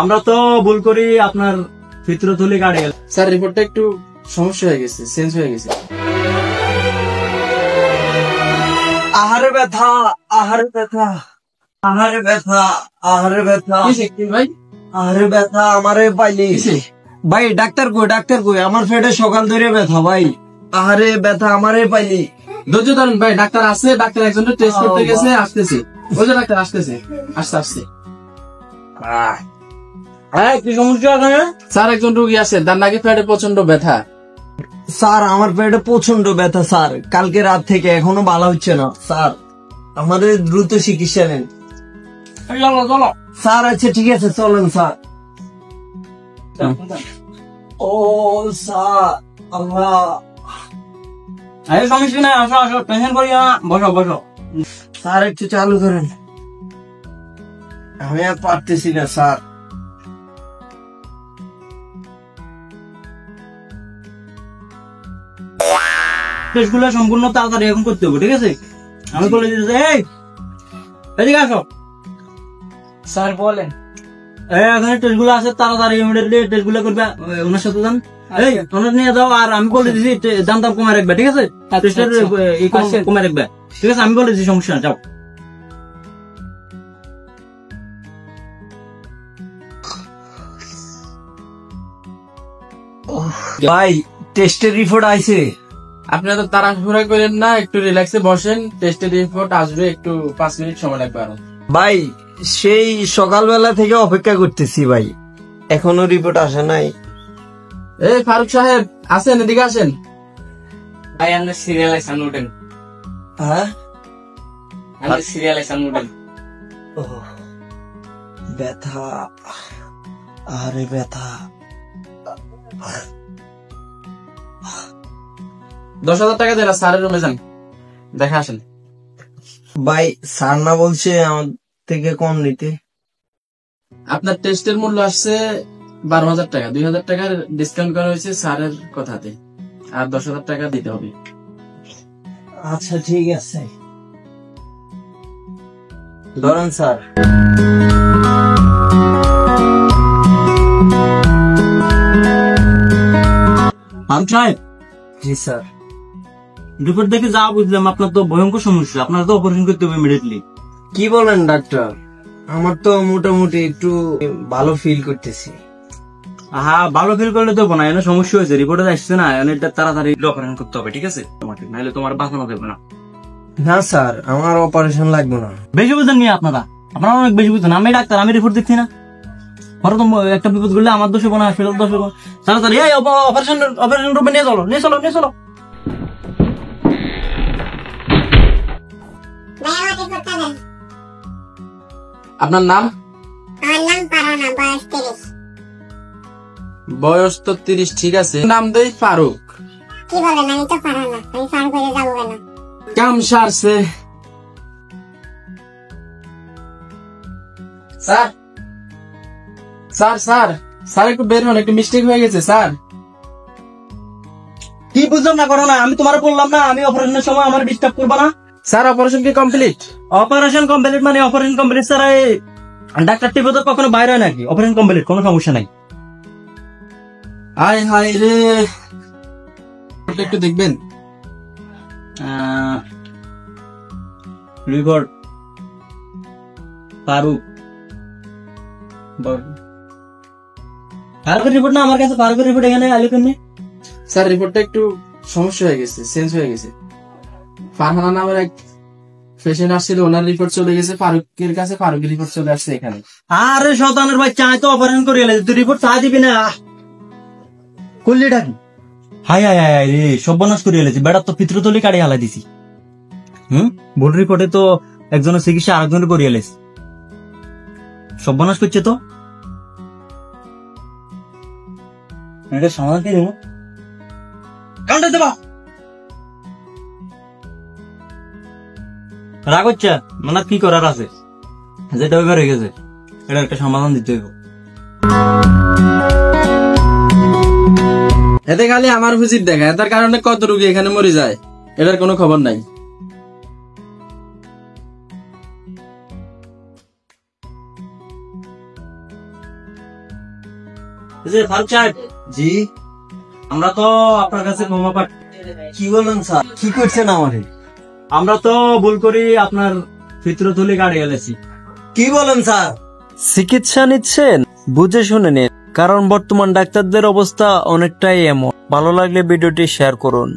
আমরা তো ভুল করি আপনার পিত্রথলি কাটে গেল। স্যার রিপোর্টটা একটু সমস্যা হয়ে গেছে, চেঞ্জ হয়ে গেছে। আহারে ব্যথা, আহারে ব্যথা, আহারে ব্যথা, আহারে ব্যথা, ভাই আহারে ব্যথা আমারে পাইলি। ভাই ডাক্তার কই আমার পেটে সকাল ধরে ব্যথা ভাই। আহারে ব্যথা আমারে পাইলি। ধৈর্য ধরেন ভাই, ডাক্তার আছে, ডাক্তার একজন টেস্ট করতে গেছে, আসতেছে। ওই যে ডাক্তার আসতেছে, আসতে। কি সমস্যা আছে? স্যার একজন রুগী আছে, তার নাকি পেটে প্রচন্ড ব্যথা। স্যার আমার পেটে প্রচন্ড ব্যথা স্যার, কালকে রাত থেকে এখনো ভালো হচ্ছে না স্যার, আমাদের দ্রুত চিকিৎসা নেন। চলো স্যার। আচ্ছা ঠিক আছে চলেন স্যার। ও স্যার আল্লাহ, সমস্যা নাই, আসো টেনশন করি না, বসো। স্যার একটু চালু করেন, আমি আর পারতেছি না স্যার। টেস্টগুলো সম্পূর্ণ তাড়াতাড়ি এখন করতে হবে, ঠিক আছে? আমি বলে দিতে এই এদিকে আসো। স্যার বলেন। এখানে টেস্টগুলো আছে, তাড়াতাড়ি ইমিডিয়েটলি টেস্টগুলো করবে, ওনার সাথে যান। এই ওনার নিয়ে যাও, আর আমি বলে দিচ্ছি দাম কমায় রাখবে, ঠিক আছে? টেস্টের কমায় রাখবে, ঠিক আছে? আমি বলে দিচ্ছি, সমস্যা না, যাও। ভাই টেস্টের রিপোর্ট আইছে। আপনি তো তাড়াহুড়া করেন না, একটু রিল্যাক্সে বসেন, টেস্টের রিপোর্ট আসবে, একটু 5 মিনিট সময় লাগবে আরো। ভাই সেই সকালবেলা থেকে অপেক্ষা করতেছি ভাই, এখনো রিপোর্ট আসে নাই। এই ফারুক সাহেব আসেন, এদিকে আসেন। ভাই আমরা সিরিয়াল আইসান উঠেন, হ্যাঁ আমরা সিরিয়াল আইসান উঠেন। ব্যথা, আরে ব্যথা। 10,000 টাকা দেন, স্যারের রুমে যান, দেখা আসেন। ভাই স্যার না বলছে আমার থেকে কম নিতে? আপনার টেস্টের মূল্য আসছে 12,000 টাকা, 2,000 টাকার ডিসকাউন্ট করা হয়েছে স্যারের কথাতে, আর 10,000 টাকা দিতে হবে। আচ্ছা ঠিক আছে, ধরেন স্যার। জি স্যার। রিপোর্ট দেখে যা বুঝলাম আপনার তো ভয়ঙ্কর সমস্যা, আপনার তো অপারেশন করতে হবে ইমিডিয়েটলি। কি বলেন ডাক্তার? আমার তো মোটামুটি একটু ভালো ফিল করতেছি। হ্যাঁ ভালো ফিল করলে তো না, এনে সমস্যা হয়েছে, রিপোর্টে আসছে না, এটা তাড়াতাড়ি অপারেশন করতে হবে, ঠিক আছে? তোমাকে নাহলে তোমার বাঁচানো দেবে না। না স্যার আমার অপারেশন লাগবে না। বেশি বুঝেন নিয়ে আপনারা অনেক বেশি বুঝেন। আমি ডাক্তার, আমি রিপোর্ট দেখছি না, হয়তো একটা বিপদ করলে আমার দোষে বোনা হাসপাতাল দোষে তাড়াতাড়ি অপারেশন রুমে নিয়ে চলো। আপনার নাম? আমার নাম পারানা, বয়স 30। বয়স তো 30, ঠিক আছে, নাম দেই ফারুক। কি বলেন? আমি তো পারানা, আমি ফারুক হয়ে যাবো কেন? কাম সারছে। স্যার একটু বের হন, একটু মিস্টেক হয়ে গেছে স্যার। কি বুঝলাম না, করো না, আমি তোমার বললাম না আমি অপারেশনের সময় আমার ডিস্টার্ব করবো না। স্যার অপারেশন কি কমপ্লিট? অপারেশন কমপ্লিট মানে অপারেশন কমপ্লিট স্যার, ডাক্তার টিপে তো কখনো বাইরে হয় নাকি? অপারেশন কমপ্লিট, কোনো সমস্যা নাই। হায় হায় রে, একটু দেখবেন। রিপোর্ট ফারুক, ফারুকের রিপোর্ট না আমার কাছে, ফারুকের রিপোর্ট এখানে আলু কেমনি? স্যার রিপোর্টটা একটু সমস্যা হয়ে গেছে, চেঞ্জ হয়ে গেছে। ফারহানা নামের এক পেশেন্ট আসছিল, ওনার রিপোর্ট চলে গেছে ফারুকের কাছে, ফারুকের রিপোর্ট চলে আসছে এখানে। আরে শতানের ভাই, চাই তো অপারেশন করে এলে তুই রিপোর্ট চা দিবি না, করলি ডাকি। হাই রে, সর্বনাশ করে এলেছি, বেড়ার তো পিতৃতলি কাটিয়ে হালাই দিছি। ভুল রিপোর্টে তো একজনের চিকিৎসা আরেকজনের করে এলেছি, সর্বনাশ করছে তো। এটা সমাধান কি দেবো? কাউন্টার দেবা রাগ হচ্ছে মানে কি করার আছে, যেটা হয়ে গেছে এটা একটা সমাধান দিতে হইব। এতে খালি আমার ভিজিট দেখা, এটার কারণে কত রোগী এখানে মরে যায়, এটার কোনো খবর নাই। যে ফারুক সাহেব, জি আমরা তো আপনার কাছে ক্ষমা পাঠ, কি বলেন স্যার? কি করছেন আমারে? আমরা তো ভুল করি আপনার ফিতরতুলি গাড়ি এলেছি। কি বলেন স্যার? চিকিৎসা নিচ্ছেন বুঝে শুনে নিন, কারণ বর্তমান ডাক্তারদের অবস্থা অনেকটাই এমন। ভালো লাগলে ভিডিওটি শেয়ার করুন।